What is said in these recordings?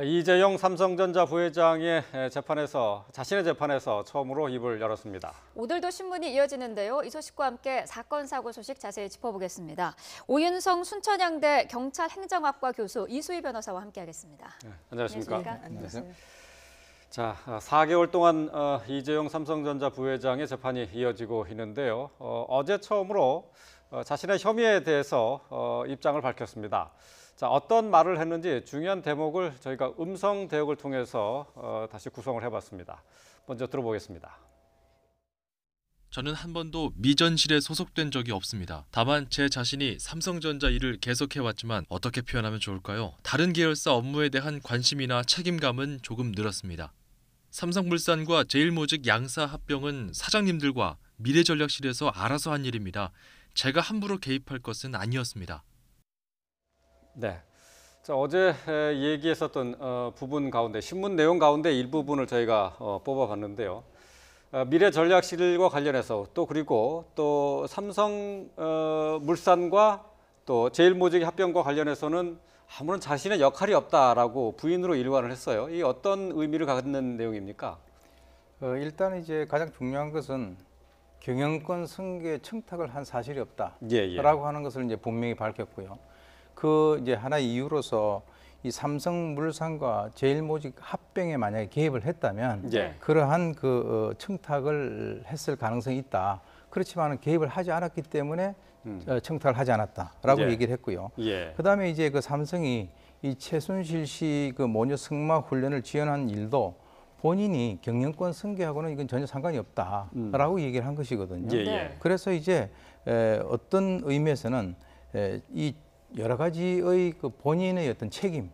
이재용 삼성전자 부회장의 자신의 재판에서 처음으로 입을 열었습니다. 오늘도 신문이 이어지는데요. 이 소식과 함께 사건 사고 소식 자세히 짚어보겠습니다. 오윤성 순천향대 경찰행정학과 교수 이수희 변호사와 함께하겠습니다. 네, 안녕하십니까? 안녕하세요. 자, 4개월 동안 이재용 삼성전자 부회장의 재판이 이어지고 있는데요. 어제 처음으로 자신의 혐의에 대해서 입장을 밝혔습니다. 자, 어떤 말을 했는지 중요한 대목을 저희가 음성 대역을 통해서 다시 구성을 해봤습니다. 먼저 들어보겠습니다. 저는 한 번도 미전실에 소속된 적이 없습니다. 다만 제 자신이 삼성전자 일을 계속해왔지만 어떻게 표현하면 좋을까요? 다른 계열사 업무에 대한 관심이나 책임감은 조금 늘었습니다. 삼성물산과 제일모직 양사 합병은 사장님들과 미래전략실에서 알아서 한 일입니다. 제가 함부로 개입할 것은 아니었습니다. 네, 자, 어제 얘기했었던 부분 가운데 신문 내용 가운데 일부분을 저희가 뽑아봤는데요. 미래전략실과 관련해서 그리고 또 삼성물산과 또 제일모직 합병과 관련해서는 아무런 자신의 역할이 없다라고 부인으로 일관을 했어요. 이 어떤 의미를 갖는 내용입니까? 일단 이제 가장 중요한 것은 경영권 승계 청탁을 한 사실이 없다라고 하는 것을 이제 분명히 밝혔고요. 그 이제 하나의 이유로서 이 삼성물산과 제일모직 합병에 만약에 개입을 했다면 그러한 그 청탁을 했을 가능성이 있다. 그렇지만 개입을 하지 않았기 때문에 청탁을 하지 않았다라고 얘기를 했고요. 그다음에 이제 그 삼성이 이 최순실 씨 그 모녀 승마 훈련을 지원한 일도 본인이 경영권 승계하고는 이건 전혀 상관이 없다라고 얘기를 한 것이거든요. 그래서 이제 어떤 의미에서는 이 여러 가지의 그 본인의 어떤 책임,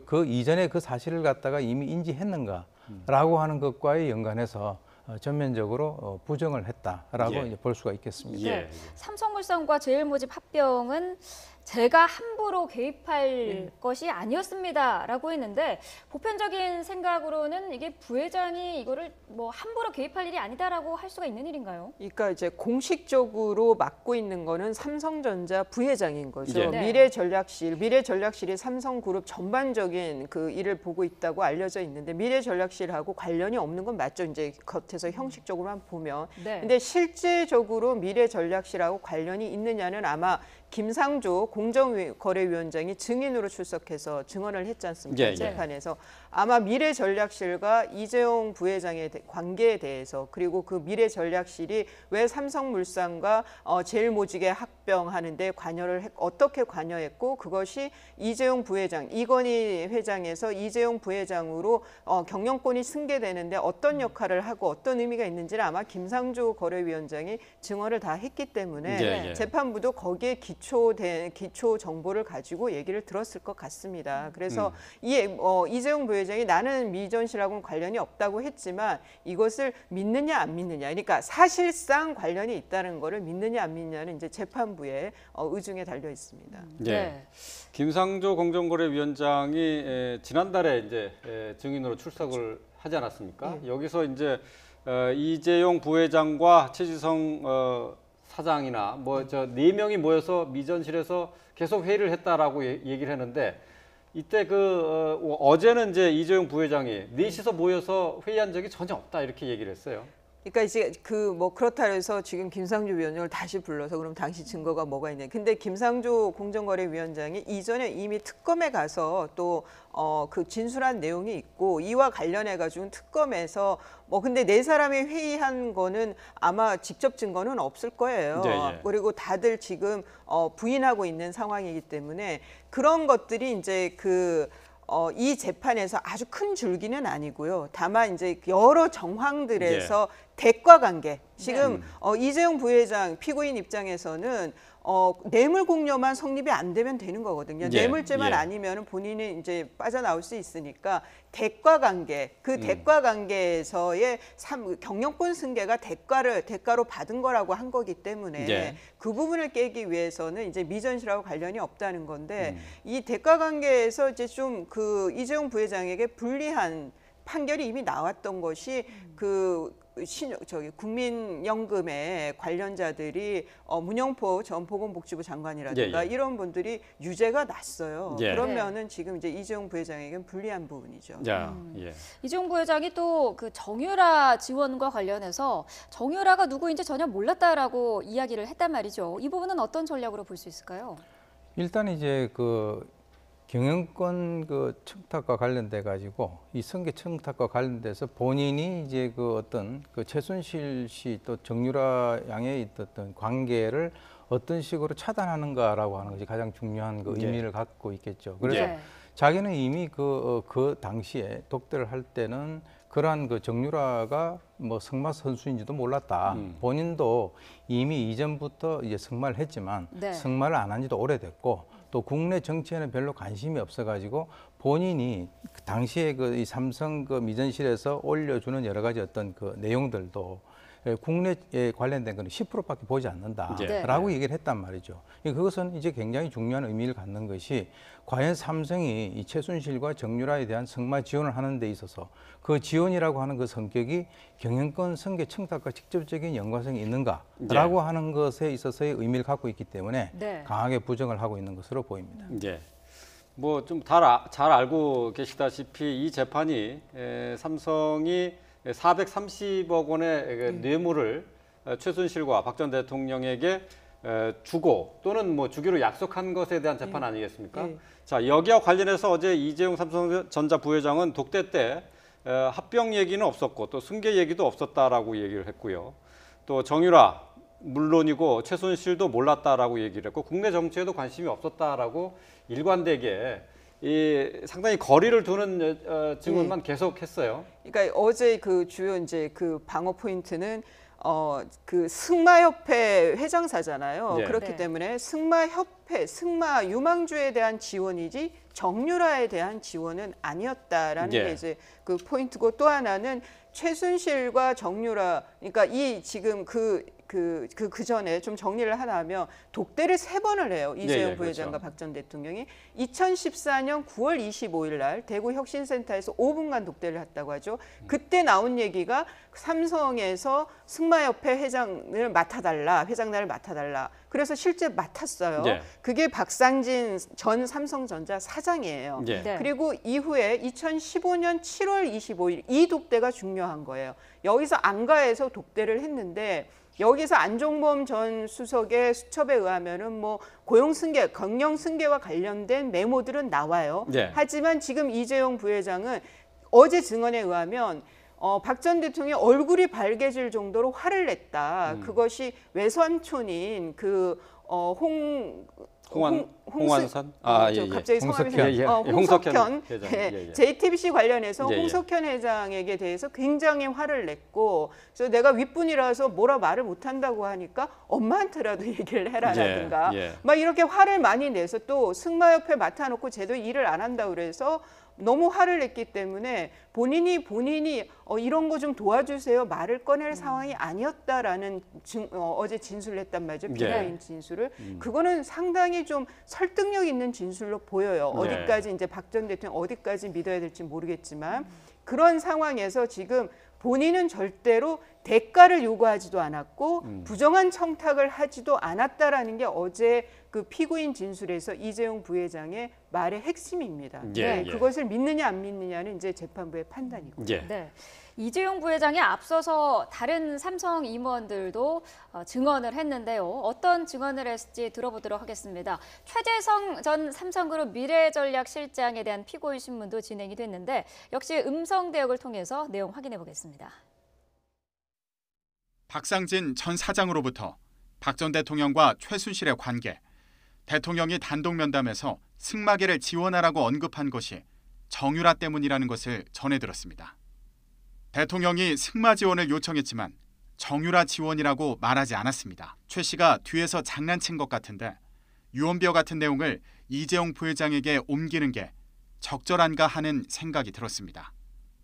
그 이전에 그 사실을 갖다가 이미 인지했는가라고 하는 것과의 연관해서 전면적으로 부정을 했다라고 이제 볼 수가 있겠습니다. 삼성물산과 제일모직 합병은 제가 함부로 개입할 것이 아니었습니다라고 했는데 보편적인 생각으로는 이게 부회장이 이거를 뭐 함부로 개입할 일이 아니다라고 할 수가 있는 일인가요? 그러니까 이제 공식적으로 맡고 있는 거는 삼성전자 부회장인 거죠. 미래전략실이 삼성그룹 전반적인 그 일을 보고 있다고 알려져 있는데 미래전략실하고 관련이 없는 건 맞죠. 이제 겉에서 형식적으로만 보면. 근데 실제적으로 미래전략실하고 관련이 있느냐는 아마 김상조 공정거래위원장이 증인으로 출석해서 증언을 했지 않습니까? 재판에서. 아마 미래전략실과 이재용 부회장의 관계에 대해서 그리고 그 미래전략실이 왜 삼성물산과 제일모직에 합병하는데 어떻게 관여했고 그것이 이재용 부회장, 이건희 회장에서 이재용 부회장으로 경영권이 승계되는데 어떤 역할을 하고 어떤 의미가 있는지를 아마 김상조 거래위원장이 증언을 다 했기 때문에 재판부도 거기에 기초 정보를 가지고 얘기를 들었을 것 같습니다. 그래서 이재용 부회장이 나는 미전실하고는 관련이 없다고 했지만 이것을 믿느냐 안 믿느냐, 그러니까 사실상 관련이 있다는 거를 믿느냐 안 믿느냐는 이제 재판부의 의중에 달려 있습니다. 김상조 공정거래위원장이 지난달에 이제 증인으로 출석을 하지 않았습니까? 여기서 이제 이재용 부회장과 최지성 사장이나 뭐 저 4명이 모여서 미전실에서 계속 회의를 했다라고 얘기를 했는데 이때 어제는 이제 이재용 부회장이 넷이서 모여서 회의한 적이 전혀 없다 이렇게 얘기를 했어요. 그러니까 이제 그렇다 해서 지금 김상조 위원장을 다시 불러서 그럼 당시 증거가 뭐가 있냐. 근데 김상조 공정거래위원장이 이전에 이미 특검에 가서 또 그 진술한 내용이 있고 이와 관련해 가지고 특검에서 근데 4사람이 회의한 거는 아마 직접 증거는 없을 거예요. 그리고 다들 지금 부인하고 있는 상황이기 때문에 그런 것들이 이제 이 재판에서 아주 큰 줄기는 아니고요. 다만 이제 여러 정황들에서 대가 관계. 지금 이재용 부회장 피고인 입장에서는 뇌물 공여만 성립이 안 되면 되는 거거든요. 뇌물죄만 아니면 본인이 이제 빠져나올 수 있으니까 대가 관계, 그 대가 관계에서의 경영권 승계가 대가로 받은 거라고 한 거기 때문에 그 부분을 깨기 위해서는 이제 미전실하고 관련이 없다는 건데 이 대가 관계에서 이제 좀 이재용 부회장에게 불리한 판결이 이미 나왔던 것이 그 국민연금의 관련자들이 문영포 전 보건복지부 장관이라든가 이런 분들이 유죄가 났어요. 그러면은 지금 이제 이재용 부회장에게는 불리한 부분이죠. 이재용 부회장이 또 그 정유라 지원과 관련해서 정유라가 누구인지 전혀 몰랐다라고 이야기를 했단 말이죠. 이 부분은 어떤 전략으로 볼 수 있을까요? 일단 이제 그 경영권 그 청탁과 관련돼 가지고 이 승계 청탁과 관련돼서 본인이 이제 그 어떤 그 최순실 씨 또 정유라 양의 있었던 관계를 어떤 식으로 차단하는가라고 하는 것이 가장 중요한 그 의미를 갖고 있겠죠. 그래서 자기는 이미 그 당시에 독대를 할 때는 그러한 그 정유라가 뭐 승마 선수인지도 몰랐다. 본인도 이미 이전부터 이제 승마를 했지만 승마를 안 한 지도 오래됐고 또 국내 정치에는 별로 관심이 없어가지고 본인이 그 당시에 그 이 삼성 그 미전실에서 올려주는 여러 가지 어떤 그 내용들도 국내에 관련된 거는 10%밖에 보지 않는다라고 얘기를 했단 말이죠. 그것은 이제 굉장히 중요한 의미를 갖는 것이 과연 삼성이 이 최순실과 정유라에 대한 승마 지원을 하는 데 있어서 그 지원이라고 하는 그 성격이 경영권 승계 청탁과 직접적인 연관성이 있는가라고 하는 것에 있어서의 의미를 갖고 있기 때문에 강하게 부정을 하고 있는 것으로 보입니다. 뭐 좀 잘 알고 계시다시피 이 재판이 삼성이 430억 원의 뇌물을 최순실과 박 전 대통령에게 주고 또는 뭐 주기로 약속한 것에 대한 재판 아니겠습니까? 자, 여기와 관련해서 어제 이재용 삼성전자 부회장은 독대 때 합병 얘기는 없었고 또 승계 얘기도 없었다라고 얘기를 했고요. 또 정유라 물론이고 최순실도 몰랐다라고 얘기를 했고 국내 정치에도 관심이 없었다라고 일관되게 상당히 거리를 두는 증언만 계속했어요. 그러니까 어제 그 주요 이제 그 방어 포인트는 그 승마협회 회장사잖아요. 그렇기 때문에 승마협회, 승마 유망주에 대한 지원이지 정유라에 대한 지원은 아니었다라는 게 이제 그 포인트고, 또 하나는 최순실과 정유라, 그러니까 이 지금 그 전에 좀 정리를 하자면 독대를 3번을 해요. 이재용 부회장과 박 전 대통령이 2014년 9월 25일 날 대구 혁신센터에서 5분간 독대를 했다고 하죠. 그때 나온 얘기가 삼성에서 승마협회 회장을 맡아달라, 회장단을 맡아달라. 그래서 실제 맡았어요. 그게 박상진 전 삼성전자 사장이에요. 그리고 이후에 2015년 7월 25일 이 독대가 중요한 거예요. 여기서 안가에서 독대를 했는데 여기서 안종범 전 수석의 수첩에 의하면은 뭐 고용 승계, 경영 승계와 관련된 메모들은 나와요. 하지만 지금 이재용 부회장은 어제 증언에 의하면 박 전 대통령이 얼굴이 빨개질 정도로 화를 냈다. 그것이 외삼촌인 홍완산? 갑자기 성함이 홍석현. JTBC 관련해서 홍석현 회장에게 대해서 굉장히 화를 냈고, 그래서 내가 윗분이라서 뭐라 말을 못한다고 하니까 엄마한테라도 얘기를 해라라든가 막 이렇게 화를 많이 내서, 또 승마협회 맡아놓고 제대로 일을 안 한다고 그래서 너무 화를 냈기 때문에 본인이 이런 거 좀 도와주세요 말을 꺼낼 상황이 아니었다라는 어제 진술을 했단 말이죠. 피고인 진술을. 그거는 상당히 좀 설득력 있는 진술로 보여요. 어디까지 이제 박 전 대통령 어디까지 믿어야 될지 모르겠지만, 그런 상황에서 지금 본인은 절대로 대가를 요구하지도 않았고 부정한 청탁을 하지도 않았다라는 게 어제 그 피고인 진술에서 이재용 부회장의 말의 핵심입니다. 그것을 믿느냐 안 믿느냐는 이제 재판부의 판단이고. 이재용 부회장이 앞서서 다른 삼성 임원들도 증언을 했는데요. 어떤 증언을 했을지 들어보도록 하겠습니다. 최재성 전 삼성그룹 미래전략실장에 대한 피고인 신문도 진행이 됐는데 역시 음성 대역을 통해서 내용 확인해 보겠습니다. 박상진 전 사장으로부터 박 전 대통령과 최순실의 관계, 대통령이 단독 면담에서 승마계를 지원하라고 언급한 것이 정유라 때문이라는 것을 전해 들었습니다. 대통령이 승마 지원을 요청했지만 정유라 지원이라고 말하지 않았습니다. 최 씨가 뒤에서 장난친 것 같은데 유언비어 같은 내용을 이재용 부회장에게 옮기는 게 적절한가 하는 생각이 들었습니다.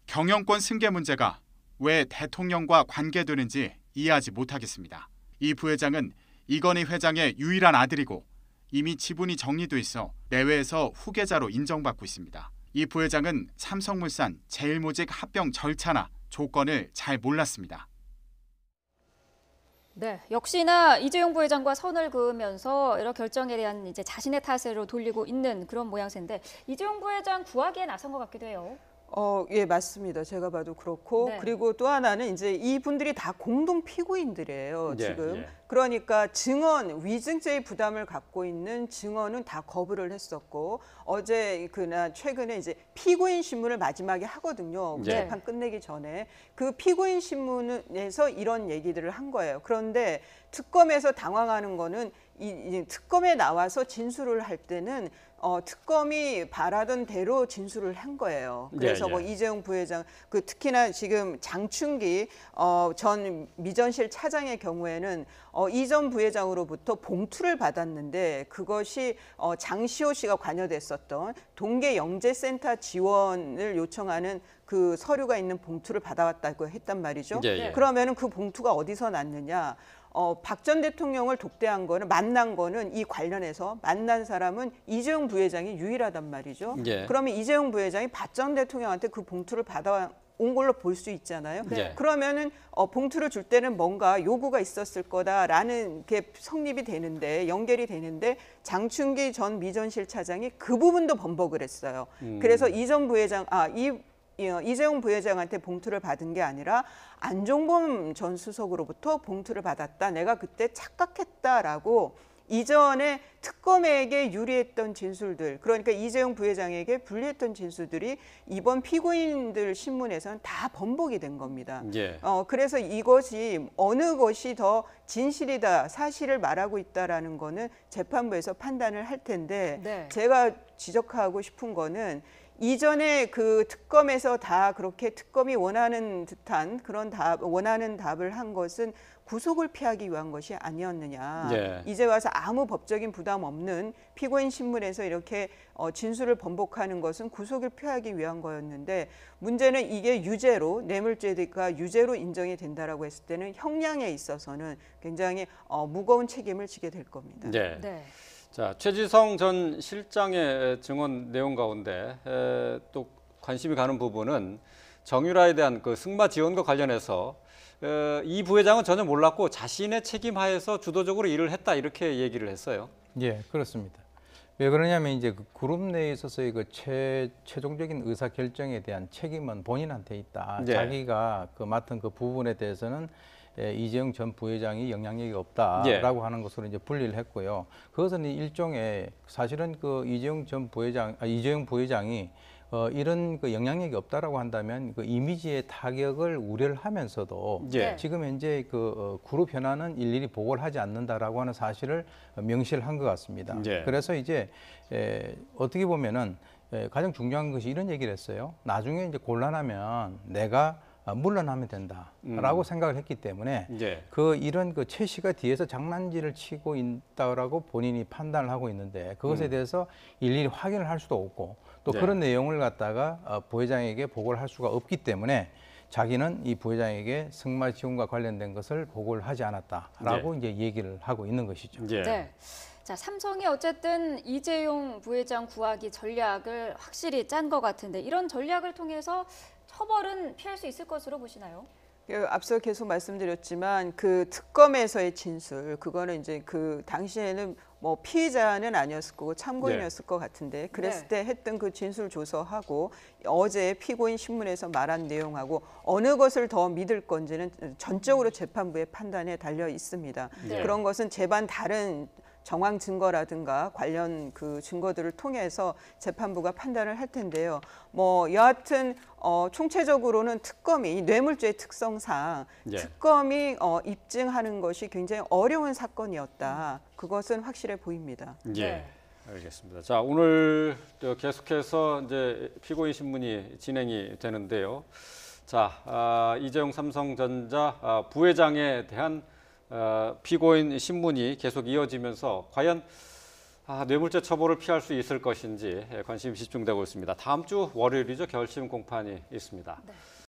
경영권 승계 문제가 왜 대통령과 관계되는지 이해하지 못하겠습니다. 이 부회장은 이건희 회장의 유일한 아들이고 이미 지분이 정리돼 있어 내외에서 후계자로 인정받고 있습니다. 이 부회장은 삼성물산 제일모직 합병 절차나 조건을 잘 몰랐습니다. 네, 역시나 이재용 부회장과 선을 그으면서 여러 결정에 대한 이제 자신의 탓으로 돌리고 있는 그런 모양새인데 이재용 부회장 구하기에 나선 것 같기도 해요. 예, 맞습니다. 제가 봐도 그렇고 네. 그리고 또 하나는 이제 이분들이 다 공동 피고인들이에요. 예, 지금. 예. 그러니까 증언, 위증죄의 부담을 갖고 있는 증언은 다 거부를 했었고 어제 그나 최근에 이제 피고인 신문을 마지막에 하거든요. 예. 재판 끝내기 전에 그 피고인 신문에서 이런 얘기들을 한 거예요. 그런데 특검에서 당황하는 거는 이 특검에 나와서 진술을 할 때는 특검이 바라던 대로 진술을 한 거예요. 그래서 예, 예. 뭐 이재용 부회장 그 특히나 지금 장충기 전 미전실 차장의 경우에는 이 전 부회장으로부터 봉투를 받았는데 그것이 장시호 씨가 관여됐었던 동계영재센터 지원을 요청하는 그 서류가 있는 봉투를 받아왔다고 했단 말이죠. 예, 예. 그러면은 그 봉투가 어디서 났느냐? 박 전 대통령을 독대한 거는 만난 거는 이 관련해서 만난 사람은 이재용 부회장이 유일하단 말이죠. 예. 그러면 이재용 부회장이 박 전 대통령한테 그 봉투를 받아온 걸로 볼 수 있잖아요. 네. 그러면은 봉투를 줄 때는 뭔가 요구가 있었을 거다라는 게 성립이 되는데 연결이 되는데 장충기 전 미전실 차장이 그 부분도 번복을 했어요. 그래서 이재용 부회장한테 봉투를 받은 게 아니라 안종범 전 수석으로부터 봉투를 받았다. 내가 그때 착각했다라고 이전에 특검에게 유리했던 진술들, 그러니까 이재용 부회장에게 불리했던 진술들이 이번 피고인들 신문에서는 다 번복이 된 겁니다. 예. 그래서 이것이 어느 것이 더 진실이다, 사실을 말하고 있다라는 거는 재판부에서 판단을 할 텐데 네. 제가 지적하고 싶은 거는 이전에 그 특검에서 다 그렇게 특검이 원하는 듯한 그런 원하는 답을 한 것은 구속을 피하기 위한 것이 아니었느냐. 예. 이제 와서 아무 법적인 부담 없는 피고인 신문에서 이렇게 진술을 번복하는 것은 구속을 피하기 위한 거였는데 문제는 이게 유죄로 뇌물죄가 유죄로 인정이 된다라고 했을 때는 형량에 있어서는 굉장히 무거운 책임을 지게 될 겁니다. 네. 네. 자, 최지성 전 실장의 증언 내용 가운데 또 관심이 가는 부분은 정유라에 대한 그 승마 지원과 관련해서 이 부회장은 전혀 몰랐고 자신의 책임하에서 주도적으로 일을 했다 이렇게 얘기를 했어요. 예, 그렇습니다. 왜 그러냐면 이제 그 그룹 내에 있어서의 그 최종적인 의사 결정에 대한 책임은 본인한테 있다. 네. 자기가 그 맡은 그 부분에 대해서는 이재용 전 부회장이 영향력이 없다라고 하는 것으로 이제 분리를 했고요. 그것은 일종의 사실은 그 이재용 부회장이 이런 그 영향력이 없다라고 한다면 그 이미지의 타격을 우려를 하면서도 예. 지금 현재 그 그룹 현안은 일일이 보고를 하지 않는다라고 하는 사실을 명시를 한 것 같습니다. 예. 그래서 이제 어떻게 보면은 가장 중요한 것이 이런 얘기를 했어요. 나중에 이제 곤란하면 내가 물러나면 된다라고 생각을 했기 때문에 예. 이런 그 최 씨가 뒤에서 장난질을 치고 있다라고 본인이 판단을 하고 있는데 그것에 대해서 일일이 확인을 할 수도 없고 또 네. 그런 내용을 갖다가 부회장에게 보고를 할 수가 없기 때문에 자기는 이 부회장에게 승마 지원과 관련된 것을 보고를 하지 않았다라고 이제 얘기를 하고 있는 것이죠. 예. 네. 자, 삼성이 어쨌든 이재용 부회장 구하기 전략을 확실히 짠 것 같은데 이런 전략을 통해서 처벌은 피할 수 있을 것으로 보시나요? 앞서 계속 말씀드렸지만 그 특검에서의 진술 그거는 이제 그 당시에는 뭐 피의자는 아니었을 거고 참고인이었을 것 같은데 그랬을 때 했던 그 진술 조서하고 어제 피고인 신문에서 말한 내용하고 어느 것을 더 믿을 건지는 전적으로 재판부의 판단에 달려 있습니다. 네. 그런 것은 재반 다른 정황 증거라든가 관련 그 증거들을 통해서 재판부가 판단을 할 텐데요. 뭐 여하튼 총체적으로는 특검이 뇌물죄의 특성상 예. 특검이 입증하는 것이 굉장히 어려운 사건이었다. 그것은 확실해 보입니다. 예. 네. 알겠습니다. 자, 오늘 계속해서 이제 피고인 신문이 진행이 되는데요. 자, 이재용 삼성전자 부회장에 대한 피고인 신문이 계속 이어지면서 과연 뇌물죄 처벌을 피할 수 있을 것인지 관심이 집중되고 있습니다. 다음 주 월요일이죠. 결심 공판이 있습니다. 네.